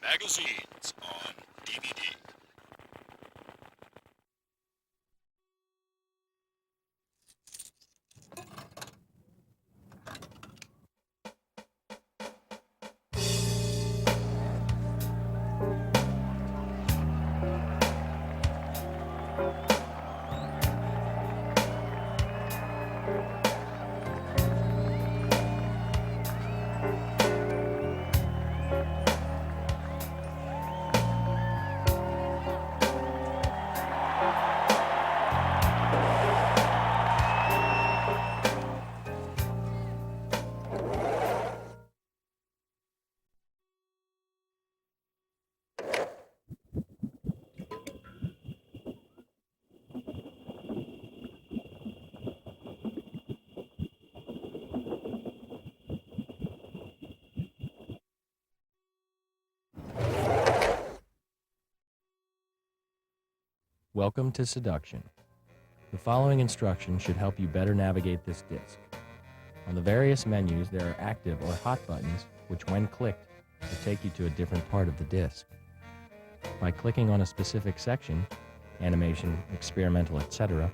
Magazines on DVD. Welcome to Seduction. The following instructions should help you better navigate this disc. On the various menus, there are active or hot buttons, which when clicked, will take you to a different part of the disc. By clicking on a specific section, animation, experimental, etc.,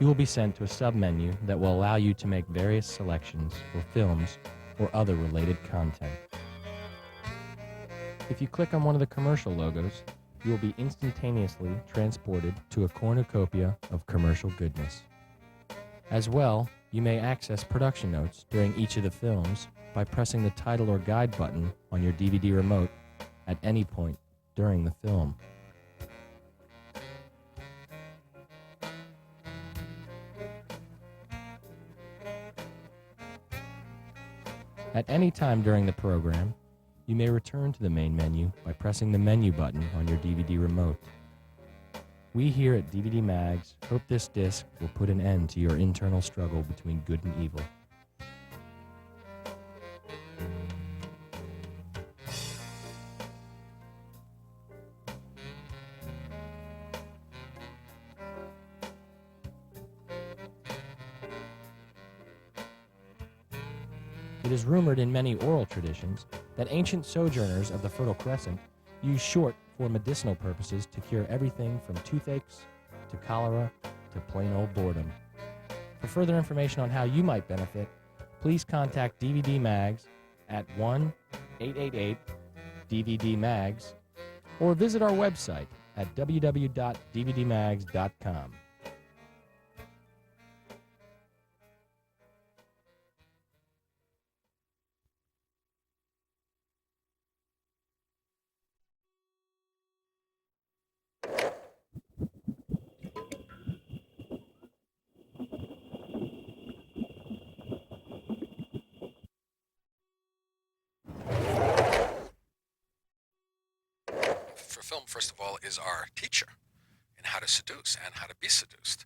you will be sent to a submenu that will allow you to make various selections for films or other related content. If you click on one of the commercial logos, you will be instantaneously transported to a cornucopia of commercial goodness. As well, you may access production notes during each of the films by pressing the title or guide button on your DVD remote at any point during the film. At any time during the program, you may return to the main menu by pressing the menu button on your DVD remote. We here at DVD Mags hope this disc will put an end to your internal struggle between good and evil. It is rumored in many oral traditions that ancient sojourners of the Fertile Crescent used short for medicinal purposes to cure everything from toothaches to cholera to plain old boredom. For further information on how you might benefit, please contact DVD Mags at 1-888-DVD-MAGS or visit our website at www.dvdmags.com. For film, first of all, is our teacher in how to seduce and how to be seduced.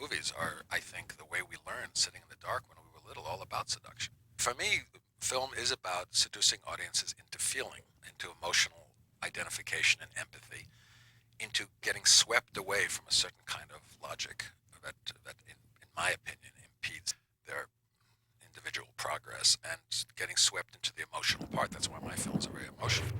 Movies are, I think, the way we learned sitting in the dark when we were little, all about seduction. For me, film is about seducing audiences into feeling, into emotional identification and empathy, into getting swept away from a certain kind of logic that in my opinion, impedes their individual progress, and getting swept into the emotional part. That's why my films are very emotional.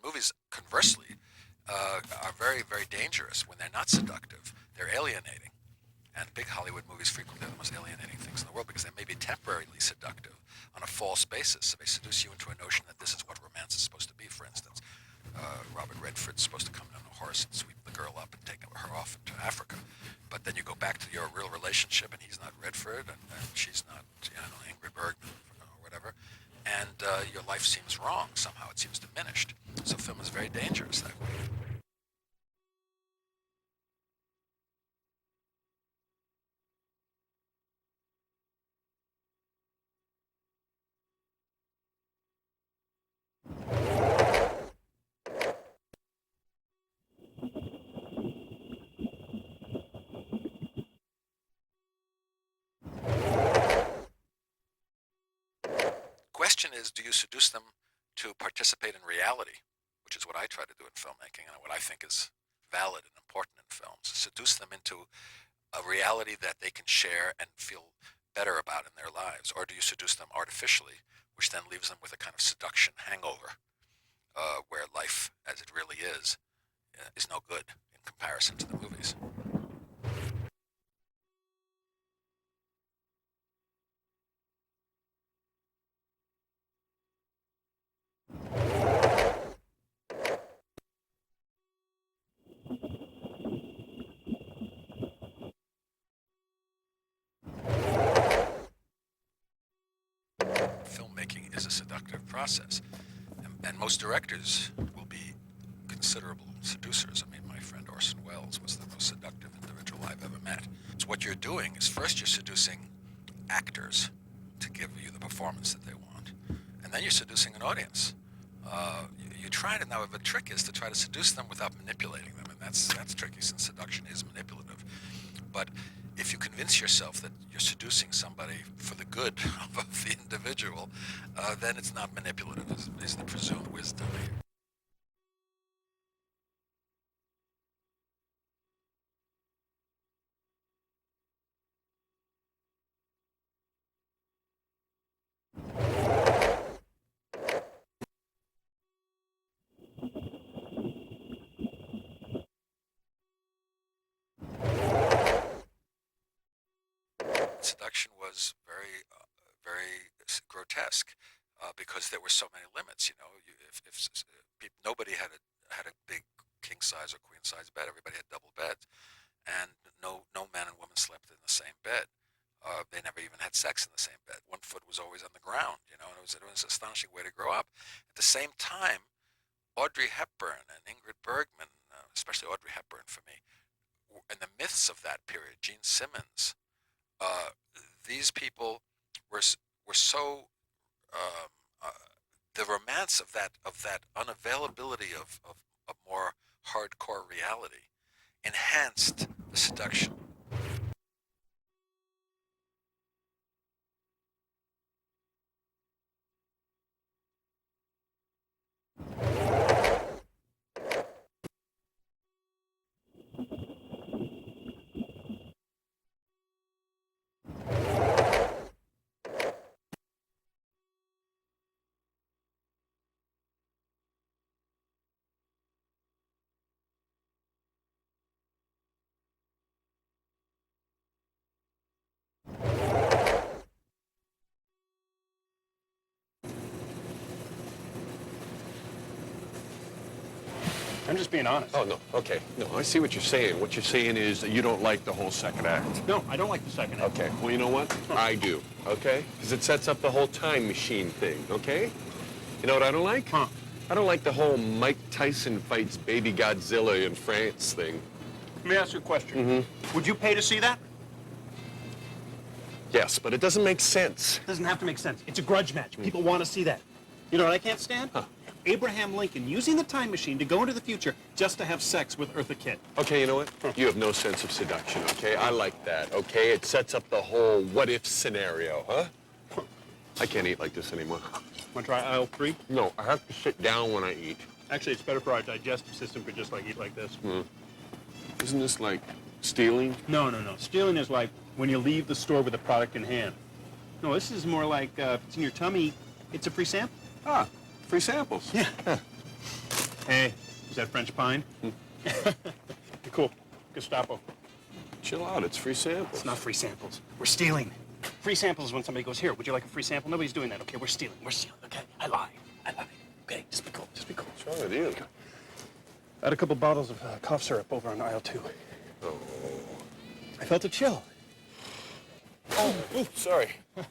Movies, conversely, are very, very dangerous when they're not seductive. They're alienating. And big Hollywood movies frequently are the most alienating things in the world because they may be temporarily seductive on a false basis. So they seduce you into a notion that this is what romance is supposed to be. For instance, Robert Redford's supposed to come on a horse and sweep the girl up and take her off into Africa. But then you go back to your real relationship and he's not Redford and she's not, Ingrid Bergman or whatever. And your life seems wrong somehow. It seems diminished. So film is very dangerous that way. is, do you seduce them to participate in reality, which is what I try to do in filmmaking and what I think is valid and important in films. Seduce them into a reality that they can share and feel better about in their lives, or do you seduce them artificially, which then leaves them with a kind of seduction hangover, where life as it really is no good in comparison to the movies. Filmmaking is a seductive process, and most directors will be considerable seducers. I mean, my friend Orson Welles was the most seductive individual I've ever met. So what you're doing is first you're seducing actors to give you the performance that they want, and then you're seducing an audience. You try to, now the trick is to try to seduce them without manipulating them, and that's tricky since seduction is manipulative. But if you convince yourself that you're seducing somebody for the good of the individual, then it's not manipulative, is the presumed wisdom. Seduction was very grotesque because there were so many limits. You know, nobody had a big king size or queen size bed. Everybody had double beds, and no man and woman slept in the same bed. They never even had sex in the same bed. One foot was always on the ground. You know, and it was an astonishing way to grow up. At the same time, Audrey Hepburn and Ingrid Bergman, especially Audrey Hepburn for me, and the myths of that period, Gene Simmons. These people were so the romance of that unavailability of a more hardcore reality enhanced the seduction. I'm just being honest. Oh, no, okay. No, I see what you're saying. What you're saying is that you don't like the whole second act. No, I don't like the second act. Okay, well, you know what? I do, okay? Because it sets up the whole time machine thing, okay? You know what I don't like? Huh. I don't like the whole Mike Tyson fights baby Godzilla in France thing. Let me ask you a question. Would you pay to see that? Yes, but it doesn't make sense. It doesn't have to make sense. It's a grudge match. People want to see that. You know what I can't stand? Huh. Abraham Lincoln using the time machine to go into the future just to have sex with Eartha Kitt. Okay, you know what? You have no sense of seduction, okay? I like that, okay? It sets up the whole what-if scenario, huh? I can't eat like this anymore. Want to try aisle 3? No, I have to sit down when I eat. Actually, it's better for our digestive system to just eat like this. Isn't this like stealing? No. Stealing is like when you leave the store with a product in hand. No, this is more like if it's in your tummy, it's a free sample. Ah, free samples. Yeah. Hey, is that French pine? Cool. Gestapo. Chill out, it's free samples. It's not free samples. We're stealing. Free samples is when somebody goes, here, would you like a free sample? Nobody's doing that, okay? We're stealing, okay? I lied. Okay, just be cool. What's wrong with you? I had a couple bottles of cough syrup over on aisle 2. Oh. I felt a chill. Oh, sorry. Man,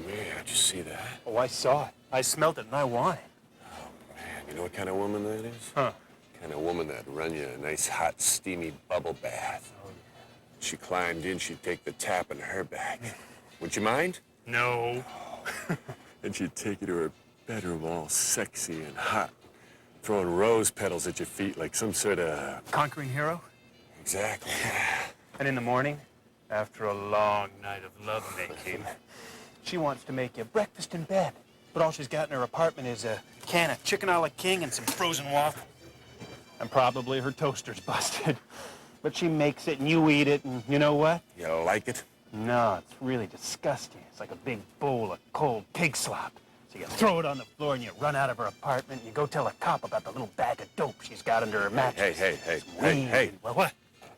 did you see that? Oh, I saw it. I smelled it, and I want it. Oh, man, you know what kind of woman that is? Huh? Kind of woman that'd run you a nice, hot, steamy bubble bath. Oh, yeah. She climbed in, she'd take the tap in her back. Would you mind? No. And she'd take you to her bedroom all sexy and hot, throwing rose petals at your feet like some sort of... Conquering hero? Exactly. And in the morning, after a long night of lovemaking. She wants to make you breakfast in bed, but all she's got in her apartment is a can of chicken a la king and some frozen waffle. And probably her toaster's busted. But she makes it and you eat it, and you know what? You like it? No, it's really disgusting. It's like a big bowl of cold pig slop. So you throw it on the floor and you run out of her apartment and you go tell a cop about the little bag of dope she's got under her mattress. Hey. Well, what?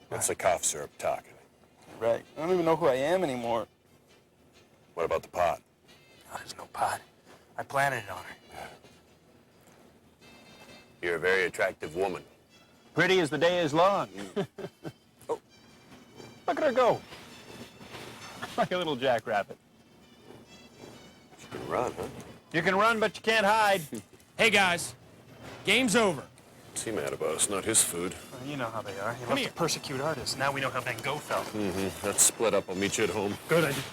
That's the cough syrup talking. Right. I don't even know who I am anymore. What about the pot? Oh, there's no pot. I planted it on her. You're a very attractive woman. Pretty as the day is long. Oh, look at her go. Like a little jackrabbit. She can run, huh? You can run, but you can't hide. Hey guys, game's over. What's he mad about? It's not his food. Well, you know how they are. He loves here. to persecute artists. Now we know how Van Gogh felt. Let's split up. I'll meet you at home. Good idea.